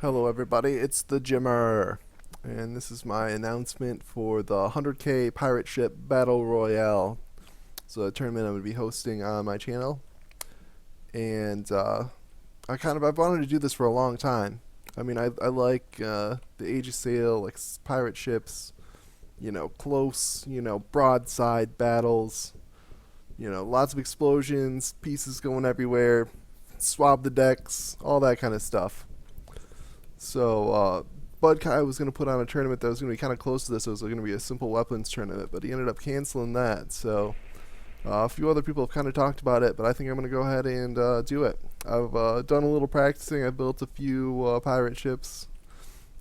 Hello everybody, it's the Jimmer, and this is my announcement for the 100k pirate ship battle royale. It's a tournament I'm going to be hosting on my channel, and I've wanted to do this for a long time. I mean, I like the Age of Sail, like pirate ships, close, broadside battles, lots of explosions, pieces going everywhere, swab the decks, all that kind of stuff. So Bud Kai was going to put on a tournament that was going to be kind of close to this. It was going to be a simple weapons tournament, but he ended up canceling that. So a few other people have kind of talked about it, but I think I'm going to go ahead and do it. I've done a little practicing. I built a few pirate ships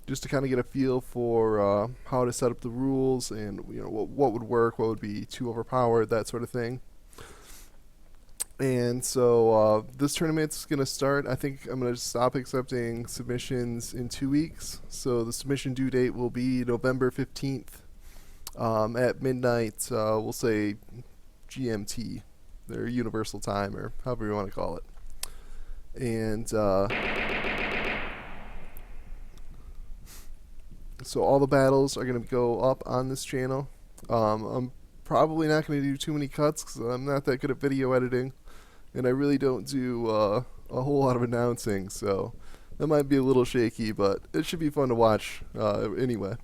just to kind of get a feel for how to set up the rules and what would work, what would be too overpowered, that sort of thing. And so this tournament's going to start. I think I'm going to stop accepting submissions in 2 weeks. So the submission due date will be November 15th at midnight, we'll say GMT, their universal time, or however you want to call it. And so all the battles are going to go up on this channel. I'm probably not going to do too many cuts because I'm not that good at video editing. And I really don't do a whole lot of announcing, so that might be a little shaky, but it should be fun to watch anyway.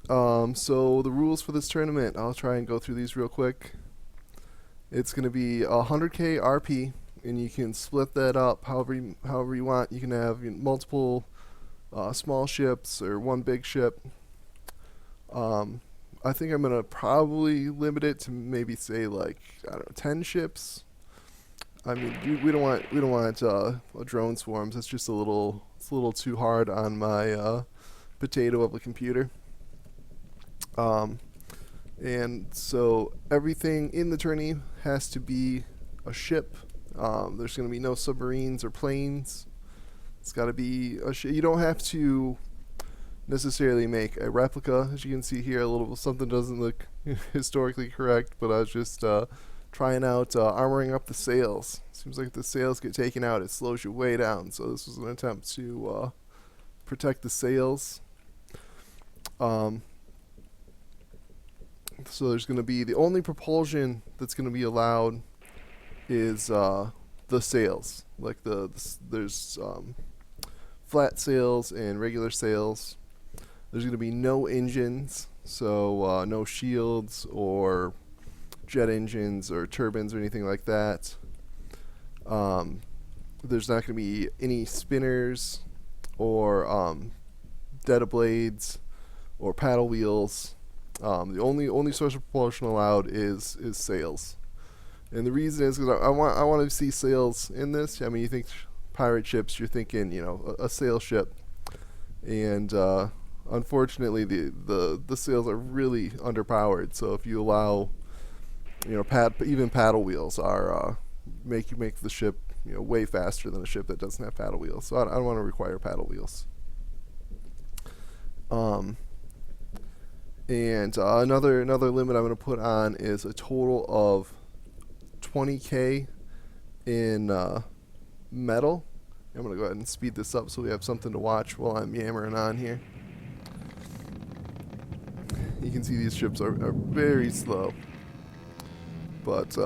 So the rules for this tournament, I'll try and go through these real quick. It's going to be 100k RP, and you can split that up however you want. You can have multiple small ships or one big ship. I think I'm gonna probably limit it to maybe say like 10 ships. I mean, we don't want drone swarms. It's just a little too hard on my potato of a computer. And so everything in the tourney has to be a ship. There's gonna be no submarines or planes. It's got to be a ship. You don't have to necessarily make a replica. As you can see here, something doesn't look historically correct, but I was just trying out armoring up the sails. Seems like if the sails get taken out, it slows you way down, so this was an attempt to protect the sails. So there's going to be, the only propulsion that's going to be allowed is the sails. Like there's flat sails and regular sails. There's going to be no engines, so no shields or jet engines or turbines or anything like that. There's not going to be any spinners or data blades or paddle wheels. The only source of propulsion allowed is sails, and the reason is because I want to see sails in this. I mean, you think pirate ships, you're thinking a sail ship, and unfortunately, the sails are really underpowered. So if you allow, even paddle wheels are make the ship way faster than a ship that doesn't have paddle wheels. So I don't want to require paddle wheels. And another limit I'm going to put on is a total of 20k in metal. I'm going to go ahead and speed this up so we have something to watch while I'm yammering on here. You can see these ships are very slow, but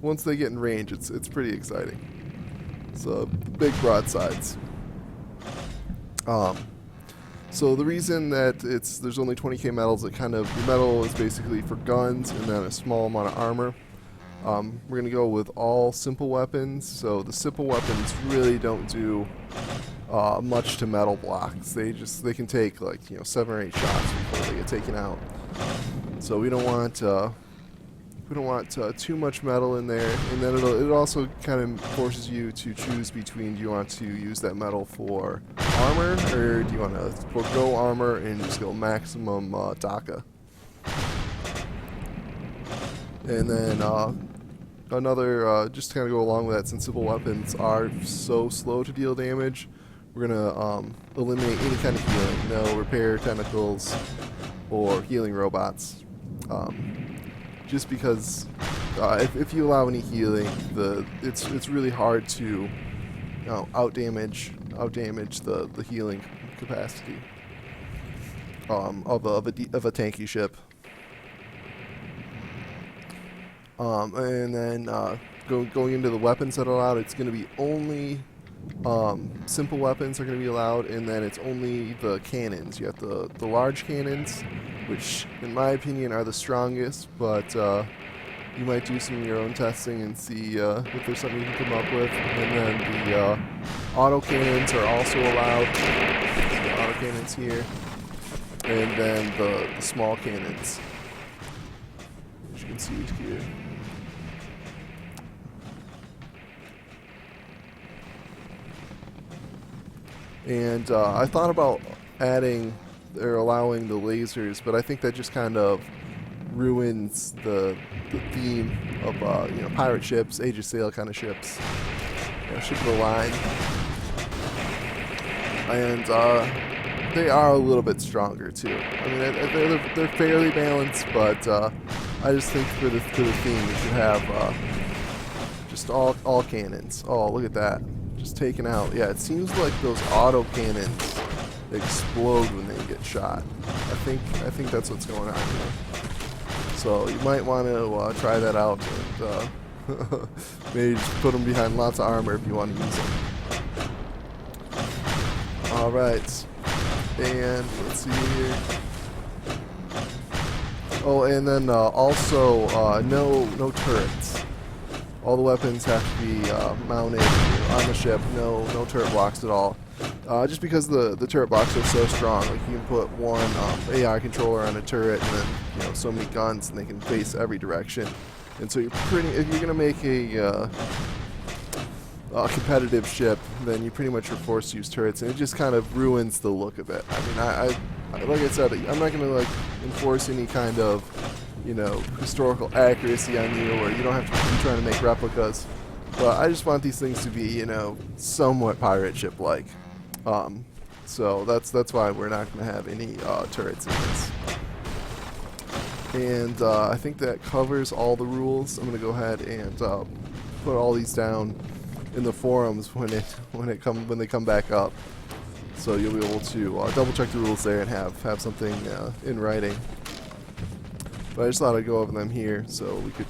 once they get in range, it's pretty exciting. So big broadsides. So the reason that there's only 20k metals, the metal is basically for guns and then a small amount of armor. We're gonna go with all simple weapons. So the simple weapons really don't do much to metal blocks. They can take like 7 or 8 shots before they get taken out. So we don't want too much metal in there, and then it also kind of forces you to choose between, do you want to use that metal for armor, or do you want to forgo armor and just go maximum DACA. And then another, just to kind of go along with that, since simple weapons are so slow to deal damage, we're gonna eliminate any kind of healing. No repair tentacles or healing robots. Just because if you allow any healing, it's really hard to outdamage outdamage the healing capacity of a tanky ship. And then going into the weapons that are allowed, it's going to be only simple weapons are going to be allowed, and then it's only the cannons. You have the large cannons, which in my opinion are the strongest, but you might do some of your own testing and see if there's something you can come up with. And then the auto cannons are also allowed. So the auto cannons here, and then the small cannons, as you can see here. And I thought about adding or allowing the lasers, but I think that just kind of ruins the theme of pirate ships, Age of Sail kind of ships, ship of the line. And they are a little bit stronger too. I mean, they're fairly balanced, but I just think for the theme, you should have just all cannons. Oh, look at that. Just taken out. Yeah, it seems like those auto cannons explode when they get shot. I think that's what's going on here. So you might want to try that out and maybe just put them behind lots of armor if you want to use them. All right, and let's see here. Oh, and then also no turrets. All the weapons have to be mounted on the ship. No turret blocks at all. Just because the turret blocks are so strong, like you can put one AI controller on a turret, and then so many guns, and they can face every direction. And so if you're gonna make a competitive ship, then you pretty much are forced to use turrets, and it just kind of ruins the look of it. I mean, I like I said, I'm not gonna enforce any kind of historical accuracy on you, or you don't have to be trying to make replicas. But I just want these things to be, somewhat pirate ship-like. So that's why we're not going to have any turrets in this. And I think that covers all the rules. I'm going to go ahead and put all these down in the forums when they come back up. So you'll be able to double check the rules there and have something in writing. But I just thought I'd go over them here, so we could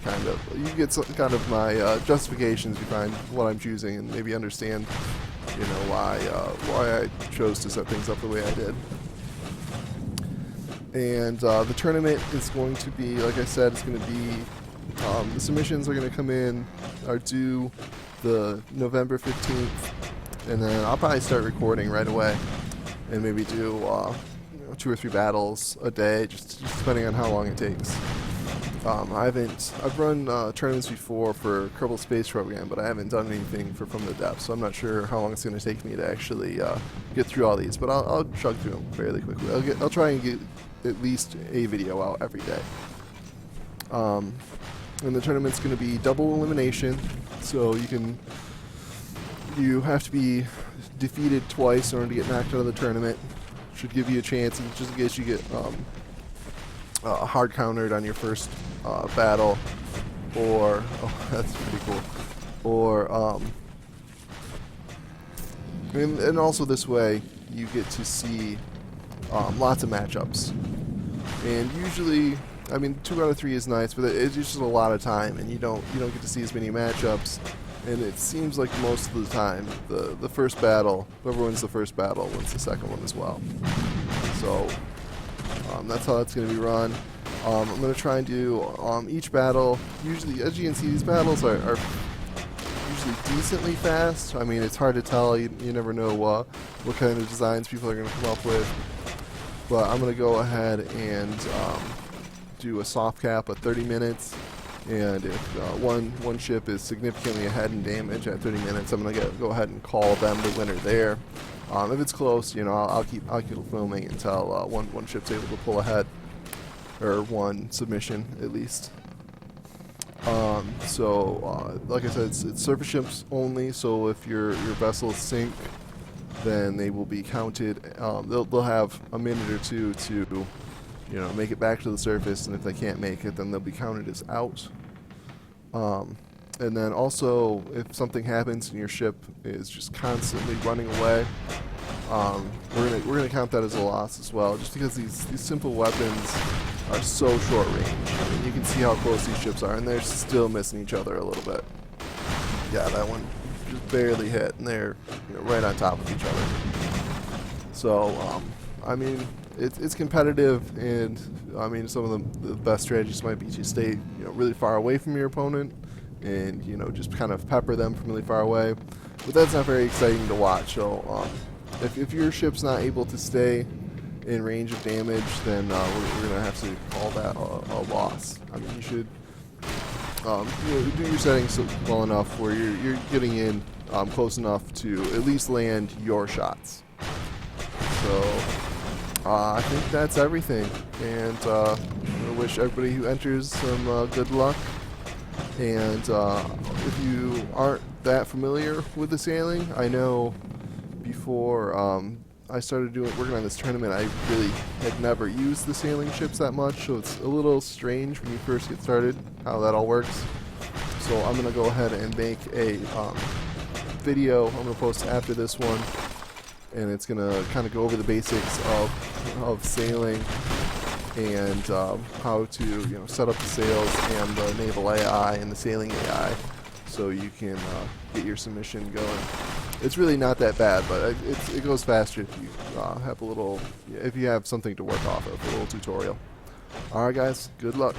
you get some kind of my justifications behind what I'm choosing, and maybe understand, why I chose to set things up the way I did. And the tournament is going to be, like I said, it's going to be the submissions are going to come in, are due the November 15th, and then I'll probably start recording right away, and maybe do 2 or 3 battles a day, just depending on how long it takes. I've run tournaments before for Kerbal Space Program, but I haven't done anything for From the Depths, so I'm not sure how long it's going to take me to actually get through all these. But I'll chug through them fairly quickly. I'll try and get at least a video out every day. And the tournament's going to be double elimination, so you have to be defeated twice in order to get knocked out of the tournament. Should give you a chance, just in case you get hard countered on your first battle, or that's pretty cool, or and also this way you get to see lots of matchups. And usually, I mean, 2 out of 3 is nice, but it's just a lot of time, and you don't get to see as many matchups. And it seems like most of the time, the first battle, whoever wins the first battle wins the second one as well. So that's how that's going to be run. I'm going to try and do each battle. Usually, as you can see, these battles are usually decently fast. I mean, it's hard to tell. You never know what kind of designs people are going to come up with. But I'm going to go ahead and do a soft cap of 30 minutes. And if one ship is significantly ahead in damage at 30 minutes, I'm gonna go ahead and call them the winner there. If it's close, I'll keep filming until one ship's able to pull ahead, or one submission at least. Like I said, it's surface ships only. So if your vessels sink, then they will be counted. They'll have a minute or two to make it back to the surface, and if they can't make it, then they'll be counted as out. And then also, if something happens and your ship is just constantly running away, we're gonna count that as a loss as well, just because these simple weapons are so short range. I mean, you can see how close these ships are, and they're still missing each other a little bit. Yeah, that one just barely hit, and they're right on top of each other. So, I mean, it's competitive, and I mean, some of the best strategies might be to stay really far away from your opponent, and just kind of pepper them from really far away. But that's not very exciting to watch. So if your ship's not able to stay in range of damage, then we're gonna have to call that a loss. I mean, you should do your settings well enough where you're getting in close enough to at least land your shots. So I think that's everything, and I wish everybody who enters some good luck. And if you aren't that familiar with the sailing, I know before I started working on this tournament, I really had never used the sailing ships that much, so it's a little strange when you first get started how that all works. So I'm going to go ahead and make a video I'm going to post after this one, and it's going to kind of go over the basics of sailing and how to set up the sails and the naval AI and the sailing AI, so you can get your submission going. It's really not that bad, but it goes faster if you if you have something to work off of, a little tutorial. Alright guys, good luck.